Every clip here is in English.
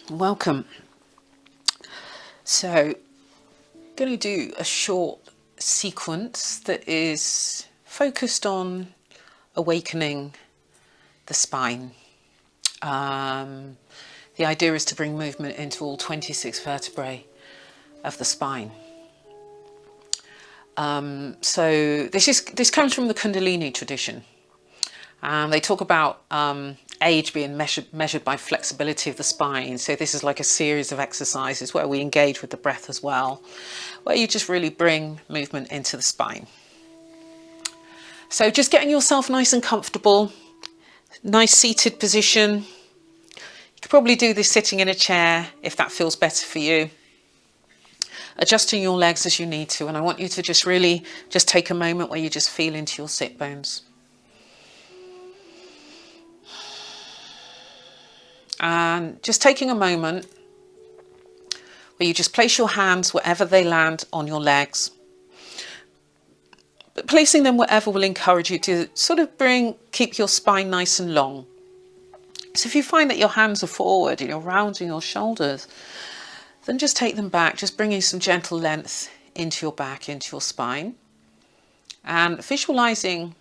Welcome. So, going to do a short sequence that is focused on awakening the spine. The idea is to bring movement into all 26 vertebrae of the spine. So this comes from the Kundalini tradition. They talk about age being measured by flexibility of the spine. So this is like a series of exercises where we engage with the breath as well, where you just really bring movement into the spine. So just getting yourself nice and comfortable, nice seated position. You could probably do this sitting in a chair if that feels better for you. Adjusting your legs as you need to. And I want you to just really just take a moment where you just feel into your sit bones. And just taking a moment where you just place your hands wherever they land on your legs. But placing them wherever will encourage you to sort of keep your spine nice and long. So if you find that your hands are forward and you're rounding your shoulders, then just take them back, just bringing some gentle length into your back, into your spine. And visualizing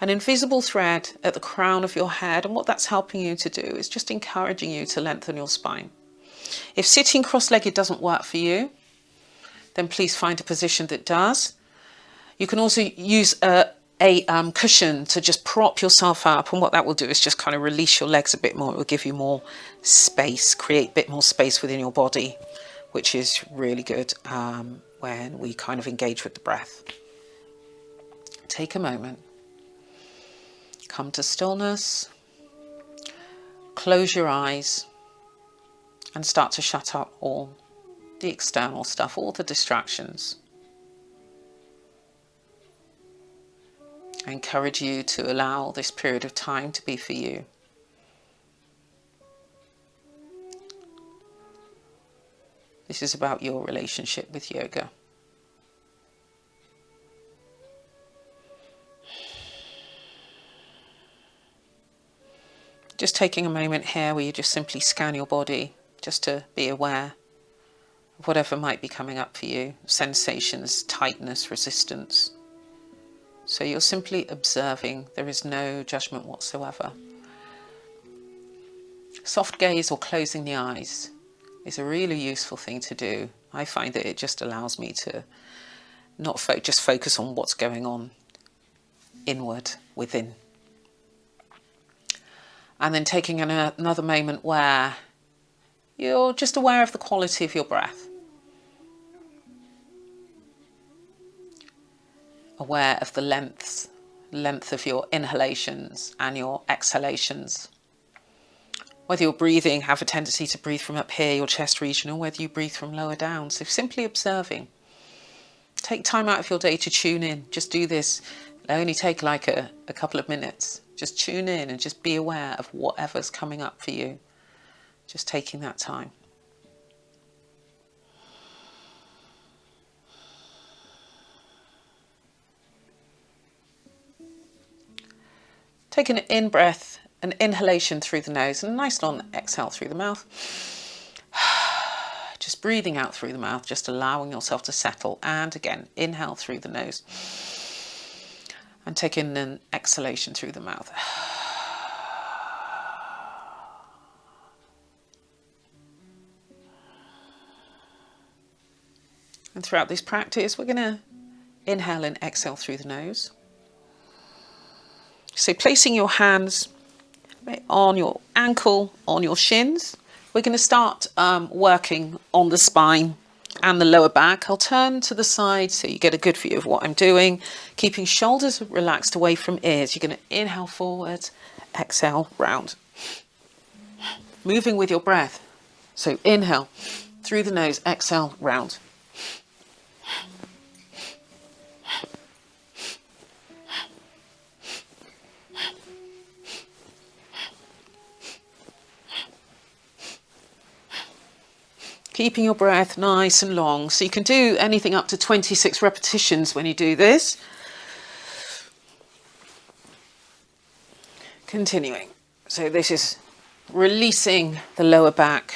an invisible thread at the crown of your head, and what that's helping you to do is just encouraging you to lengthen your spine. If sitting cross-legged doesn't work for you, then please find a position that does. You can also use a cushion to just prop yourself up, and what that will do is just kind of release your legs a bit more. It will give you more space, create a bit more space within your body, which is really good when we kind of engage with the breath. Take a moment. Come to stillness, close your eyes and start to shut up all the external stuff, all the distractions. I encourage you to allow this period of time to be for you. This is about your relationship with yoga. Just taking a moment here where you just simply scan your body, just to be aware of whatever might be coming up for you. Sensations, tightness, resistance. So you're simply observing. There is no judgment whatsoever. Soft gaze or closing the eyes is a really useful thing to do. I find that it just allows me to not just focus on what's going on inward, within. And then taking another moment where you're just aware of the quality of your breath. Aware of the length of your inhalations and your exhalations. Whether you're breathing, have a tendency to breathe from up here, your chest region, or whether you breathe from lower down. So simply observing. Take time out of your day to tune in. Just do this. It'll only take like a couple of minutes. Just tune in and just be aware of whatever's coming up for you. Just taking that time. Take an in-breath, an inhalation through the nose, and a nice long exhale through the mouth. Just breathing out through the mouth, just allowing yourself to settle. And again, inhale through the nose. And take in an exhalation through the mouth. And throughout this practice, we're going to inhale and exhale through the nose. So placing your hands on your ankle, on your shins, we're going to start working on the spine and the lower back. I'll turn to the side so you get a good view of what I'm doing. Keeping shoulders relaxed away from ears. You're going to inhale forward, exhale round. Moving with your breath. So inhale through the nose, exhale round. Keeping your breath nice and long. So you can do anything up to 26 repetitions when you do this. Continuing. So this is releasing the lower back,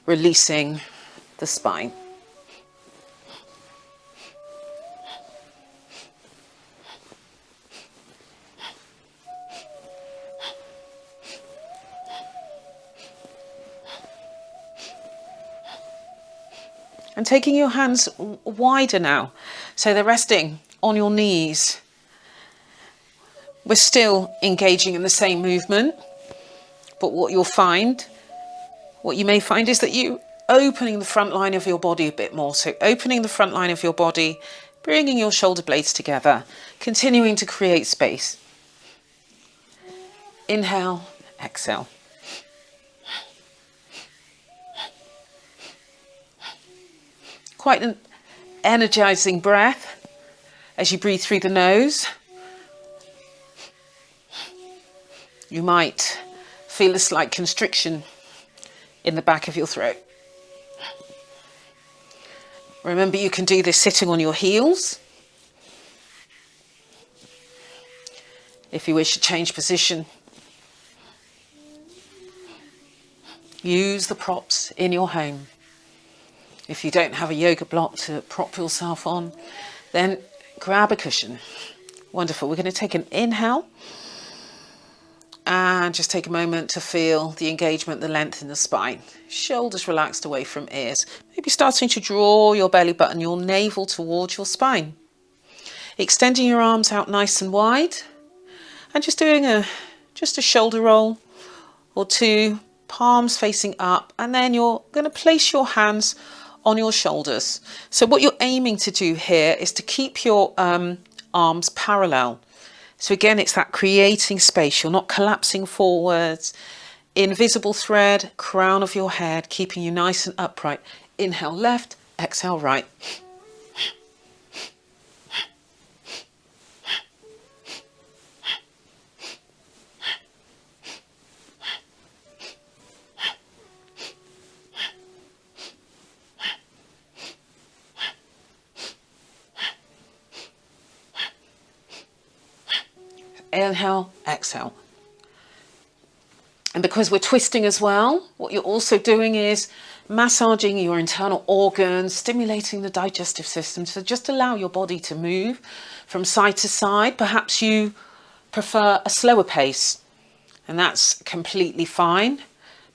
releasing the spine. And taking your hands wider now, so they're resting on your knees. We're still engaging in the same movement, but what you may find is that you opening the front line of your body a bit more. So opening the front line of your body, bringing your shoulder blades together, continuing to create space. Inhale, exhale. Quite an energizing breath as you breathe through the nose. You might feel a slight constriction in the back of your throat. Remember, you can do this sitting on your heels. If you wish to change position, use the props in your home. If you don't have a yoga block to prop yourself on, then grab a cushion. Wonderful. We're going to take an inhale and just take a moment to feel the engagement, the length in the spine. Shoulders relaxed away from ears. Maybe starting to draw your belly button, your navel towards your spine. Extending your arms out nice and wide and just doing a shoulder roll or two, palms facing up, and then you're going to place your hands on your shoulders. So what you're aiming to do here is to keep your arms parallel. So again, it's that creating space. You're not collapsing forwards. Invisible thread, crown of your head, keeping you nice and upright. Inhale left, exhale right. Inhale, exhale. And because we're twisting as well, what you're also doing is massaging your internal organs, stimulating the digestive system. So just allow your body to move from side to side. Perhaps you prefer a slower pace, and that's completely fine.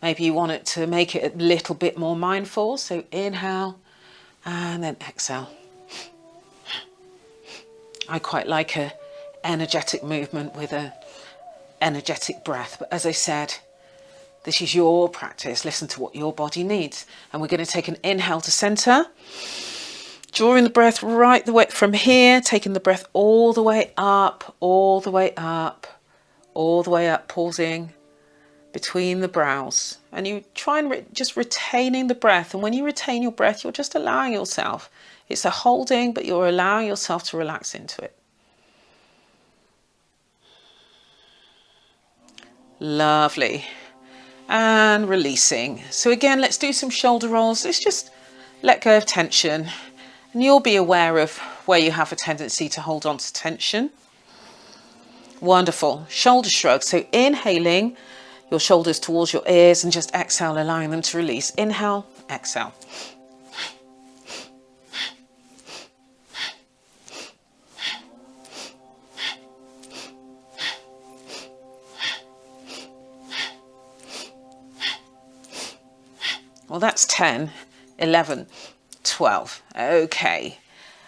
Maybe you want it to make it a little bit more mindful. So inhale and then exhale. I quite like a energetic movement with a energetic breath, but as I said, this is your practice. Listen to what your body needs. And we're going to take an inhale to center, drawing the breath right the way from here, taking the breath all the way up, all the way up, all the way up, pausing between the brows. And you try and just retaining the breath. And when you retain your breath, you're just allowing yourself. It's a holding, but you're allowing yourself to relax into it. Lovely. And releasing. So again, let's do some shoulder rolls. Let's just let go of tension. And you'll be aware of where you have a tendency to hold on to tension. Wonderful. Shoulder shrugs. So inhaling your shoulders towards your ears and just exhale, allowing them to release. Inhale, exhale. Well, that's 10, 11, 12. Okay.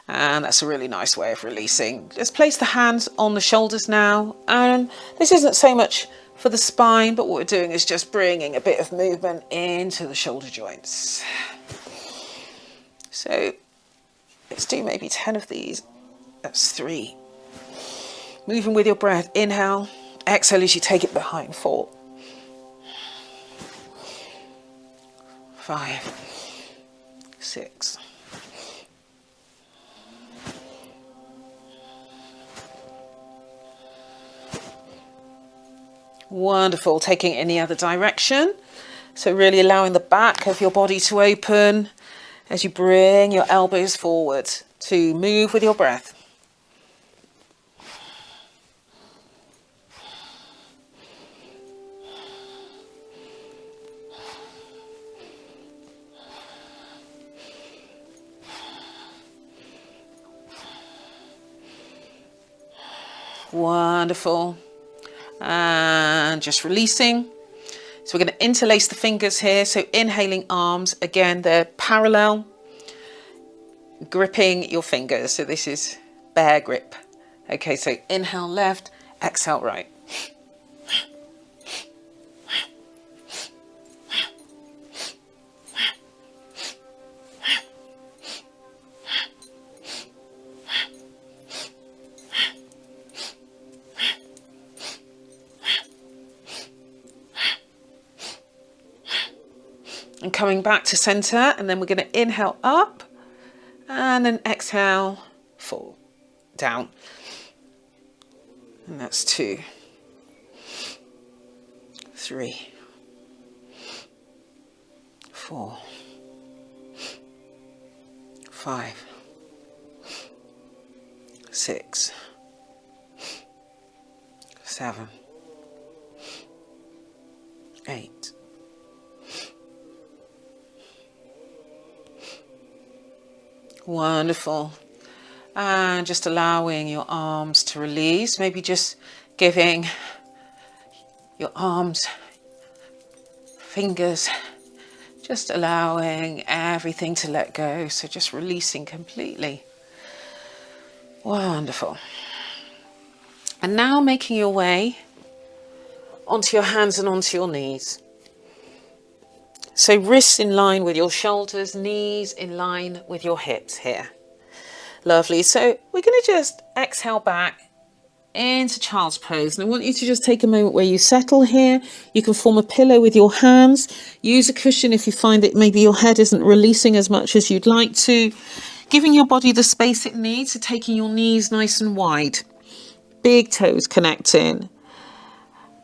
And that's a really nice way of releasing. Let's place the hands on the shoulders now. And this isn't so much for the spine, but what we're doing is just bringing a bit of movement into the shoulder joints. So let's do maybe 10 of these. That's 3. Moving with your breath. Inhale. Exhale as you take it behind. 4. 5, 6. Wonderful. Taking it in the other direction. So really allowing the back of your body to open as you bring your elbows forward to move with your breath. Wonderful. And just releasing. So we're going to interlace the fingers here. So inhaling arms, again, they're parallel, gripping your fingers. So this is bear grip. Okay, so inhale left, exhale right. And coming back to center, and then we're going to inhale up and then exhale, fall down. And that's 2, 3, 4, 5, 6, 7, 8. Wonderful. And just allowing your arms to release, maybe just giving your arms, fingers, just allowing everything to let go. So just releasing completely. Wonderful. And now making your way onto your hands and onto your knees. So wrists in line with your shoulders, knees in line with your hips here. Lovely. So we're going to just exhale back into child's pose. And I want you to just take a moment where you settle here. You can form a pillow with your hands. Use a cushion if you find that maybe your head isn't releasing as much as you'd like to. Giving your body the space it needs, so taking your knees nice and wide. Big toes connecting.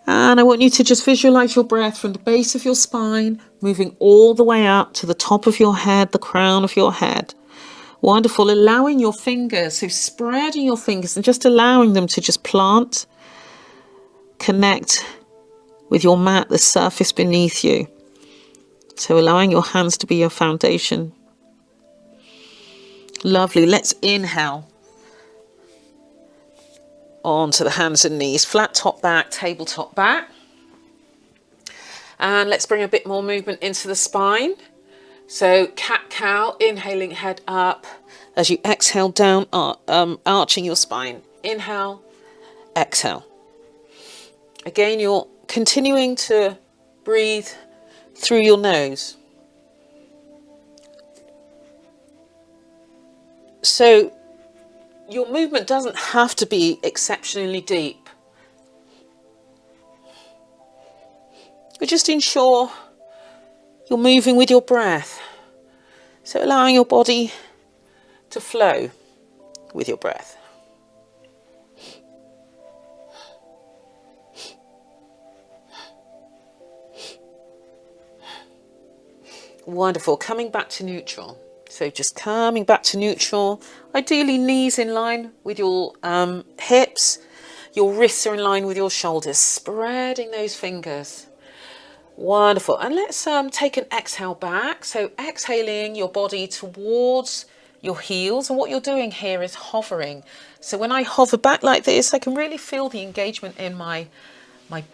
And I want you to just visualize your breath from the base of your spine, moving all the way up to the top of your head, the crown of your head. Wonderful. Allowing your fingers, so spreading your fingers and just allowing them to just plant, connect with your mat, the surface beneath you. So allowing your hands to be your foundation. Lovely. Let's inhale onto the hands and knees, flat top back, tabletop back. And let's bring a bit more movement into the spine. So cat-cow, inhaling head up. As you exhale down, arching your spine. Inhale, exhale. Again, you're continuing to breathe through your nose. So your movement doesn't have to be exceptionally deep. But just ensure you're moving with your breath. So allowing your body to flow with your breath. Wonderful. Coming back to neutral. So just coming back to neutral. Ideally knees in line with your hips. Your wrists are in line with your shoulders. Spreading those fingers. Wonderful. And let's take an exhale back. So exhaling your body towards your heels. And what you're doing here is hovering. So when I hover back like this, I can really feel the engagement in my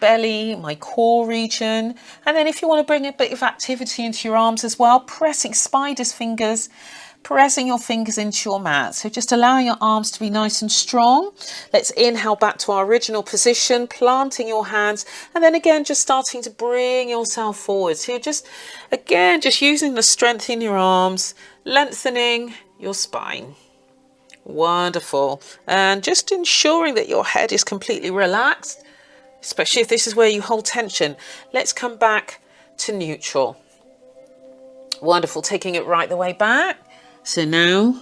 belly, my core region. And then if you want to bring a bit of activity into your arms as well, pressing spider's fingers, pressing your fingers into your mat. So just allowing your arms to be nice and strong. Let's inhale back to our original position, planting your hands, and then again just starting to bring yourself forward. So you're just using the strength in your arms, lengthening your spine. Wonderful. And just ensuring that your head is completely relaxed, especially if this is where you hold tension. Let's come back to neutral. Wonderful. Taking it right the way back. So now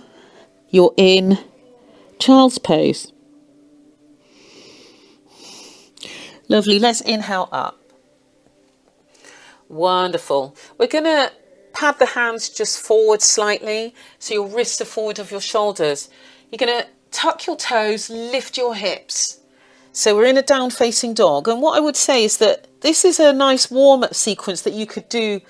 you're in child's pose. Lovely. Let's inhale up. Wonderful. We're going to pad the hands just forward slightly. So your wrists are forward of your shoulders. You're going to tuck your toes, lift your hips. So we're in a down facing dog. And what I would say is that this is a nice warm up sequence that you could do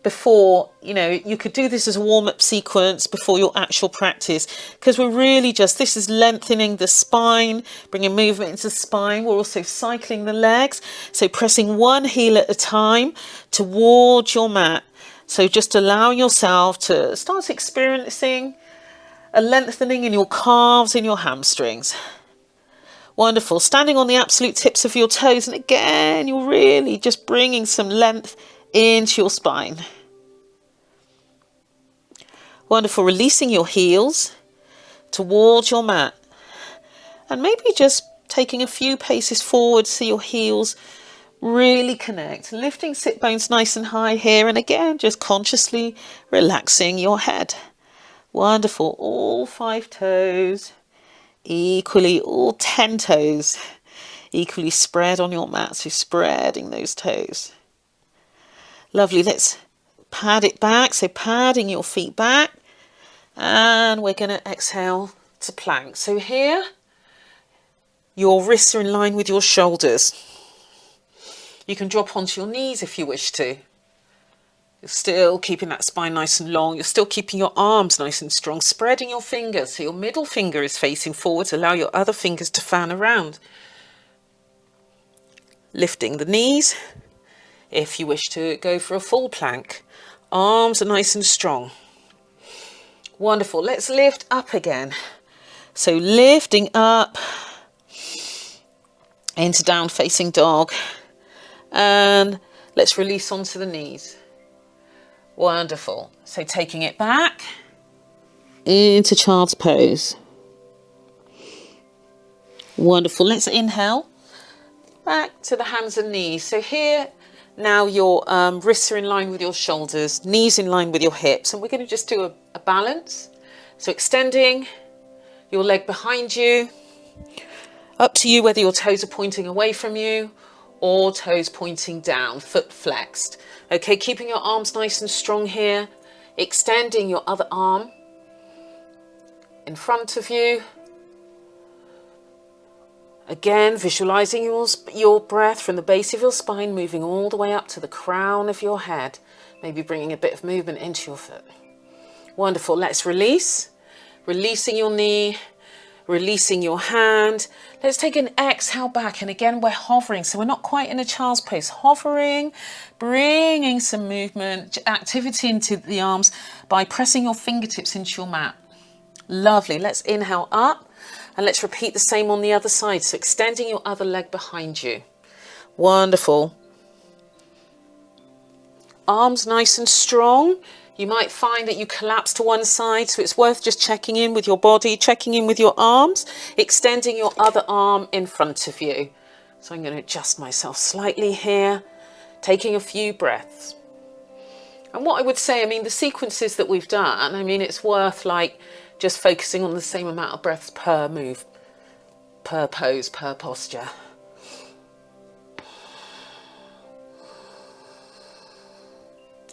before, you know, you could do this as a warm-up sequence before your actual practice, because we're really just, this is lengthening the spine, bringing movement into the spine. We're also cycling the legs, so pressing one heel at a time towards your mat. So just allowing yourself to start experiencing a lengthening in your calves and your hamstrings. Wonderful. Standing on the absolute tips of your toes, and again you're really just bringing some length into your spine. Wonderful. Releasing your heels towards your mat, and maybe just taking a few paces forward so your heels really connect. Lifting sit bones nice and high here, and again just consciously relaxing your head. Wonderful. All 5 toes equally, all 10 toes equally spread on your mat, so spreading those toes. Lovely. Let's pad it back, so padding your feet back, and we're going to exhale to plank. So here your wrists are in line with your shoulders. You can drop onto your knees if you wish to. You're still keeping that spine nice and long. You're still keeping your arms nice and strong, spreading your fingers so your middle finger is facing forwards. Allow your other fingers to fan around. Lifting the knees. If you wish to go for a full plank, arms are nice and strong. Wonderful. Let's lift up again. So lifting up into down facing dog, and let's release onto the knees. Wonderful. So taking it back into child's pose. Wonderful. Let's inhale back to the hands and knees. So here now your wrists are in line with your shoulders, knees in line with your hips, and we're going to just do a balance. So extending your leg behind you. Up to you whether your toes are pointing away from you or toes pointing down, foot flexed. Okay, keeping your arms nice and strong here, extending your other arm in front of you. Again, visualizing your breath from the base of your spine, moving all the way up to the crown of your head, maybe bringing a bit of movement into your foot. Wonderful. Let's release, releasing your knee, releasing your hand. Let's take an exhale back, and again we're hovering, so we're not quite in a child's pose. Hovering, bringing some movement, activity into the arms by pressing your fingertips into your mat. Lovely. Let's inhale up, and let's repeat the same on the other side. So extending your other leg behind you. Wonderful. Arms nice and strong. You might find that you collapse to one side, so it's worth just checking in with your body, checking in with your arms, extending your other arm in front of you. So I'm going to adjust myself slightly here, taking a few breaths. And what I would say, I mean, the sequences that we've done, I mean, it's worth like just focusing on the same amount of breaths per move, per pose, per posture.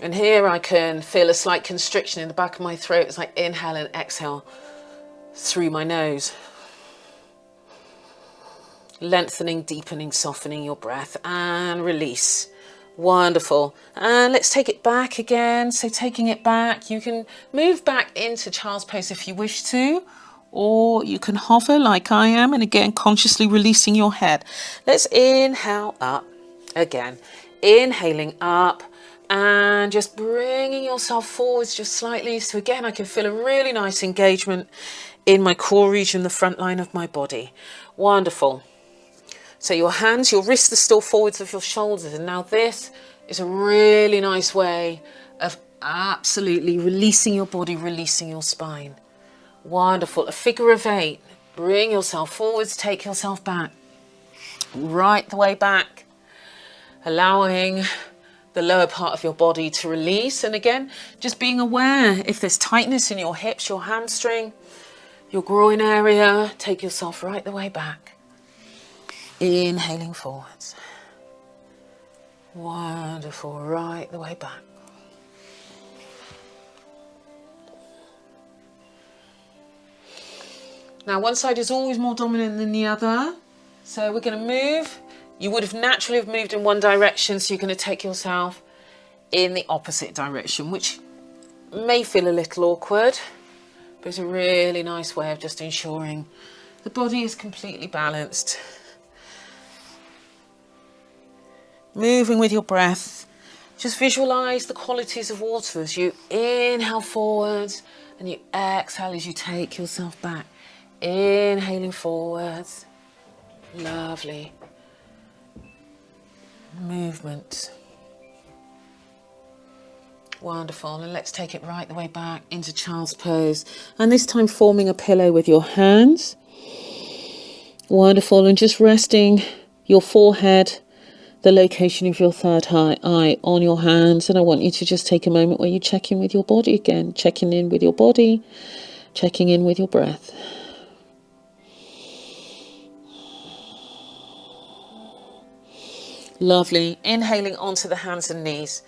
And here I can feel a slight constriction in the back of my throat as I inhale and exhale through my nose. Lengthening, deepening, softening your breath, and release. Wonderful. And let's take it back again. So taking it back, you can move back into child's pose if you wish to, or you can hover like I am, and again consciously releasing your head. Let's inhale up again. Inhaling up. And just bringing yourself forwards just slightly. So again, I can feel a really nice engagement in my core region, the front line of my body. Wonderful. So your hands, your wrists are still forwards of your shoulders. And now this is a really nice way of absolutely releasing your body, releasing your spine. Wonderful. A figure of 8. Bring yourself forwards, take yourself back. Right the way back. Allowing the lower part of your body to release. And again, just being aware if there's tightness in your hips, your hamstring, your groin area, take yourself right the way back. Inhaling forwards. Wonderful, right the way back. Now one side is always more dominant than the other. So we're going to move. You would have naturally moved in one direction, so you're going to take yourself in the opposite direction, which may feel a little awkward, but it's a really nice way of just ensuring the body is completely balanced. Moving with your breath, just visualize the qualities of water as you inhale forwards and you exhale as you take yourself back. Inhaling forwards. Lovely. Movement. Wonderful. And let's take it right the way back into child's pose. And this time forming a pillow with your hands. Wonderful. And just resting your forehead, the location of your third eye on your hands. And I want you to just take a moment where you check in with your body again. Checking in with your body. Checking in with your breath. Lovely. Inhaling onto the hands and knees.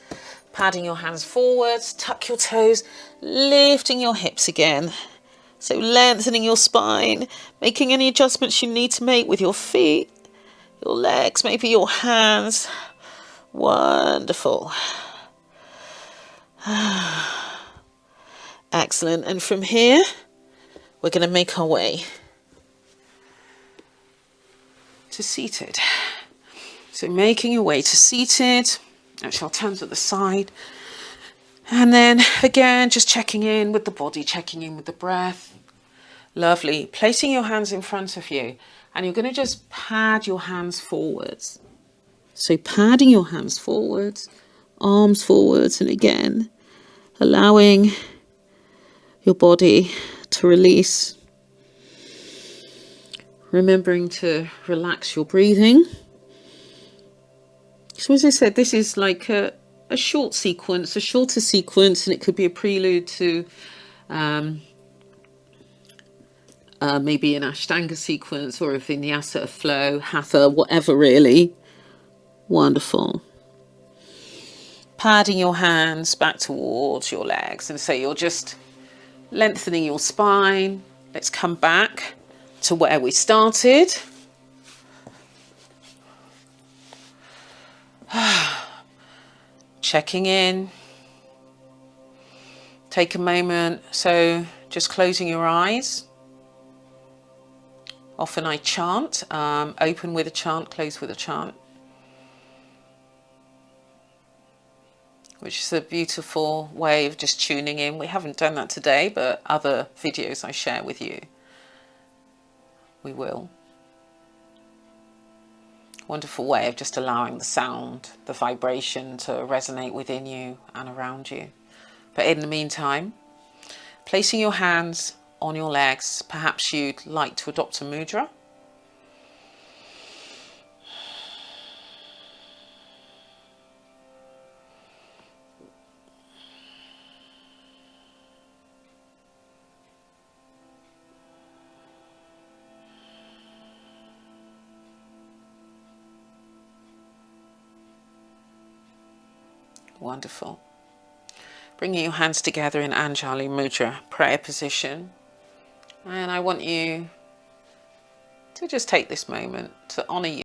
Padding your hands forwards. Tuck your toes. Lifting your hips again. So lengthening your spine. Making any adjustments you need to make with your feet. Your legs, maybe your hands. Wonderful. Excellent. And from here, we're going to make our way to seated. So making your way to seated. Actually, I'll turn to the side. And then again, just checking in with the body, checking in with the breath. Lovely. Placing your hands in front of you. And you're going to just pad your hands forwards. So padding your hands forwards, arms forwards, and again, allowing your body to release. Remembering to relax your breathing. So as I said, this is like a short sequence, a shorter sequence, and it could be a prelude to maybe an Ashtanga sequence or a Vinyasa, flow, Hatha, whatever really. Wonderful. Padding your hands back towards your legs, and so you're just lengthening your spine. Let's come back to where we started. Checking in. Take a moment. So just closing your eyes. Often I chant. Open with a chant, close with a chant. Which is a beautiful way of just tuning in. We haven't done that today, but other videos I share with you, we will. Wonderful way of just allowing the sound, the vibration to resonate within you and around you. But in the meantime, placing your hands on your legs, perhaps you'd like to adopt a mudra. Wonderful. Bringing your hands together in Anjali Mudra, prayer position. And I want you to just take this moment to honour you.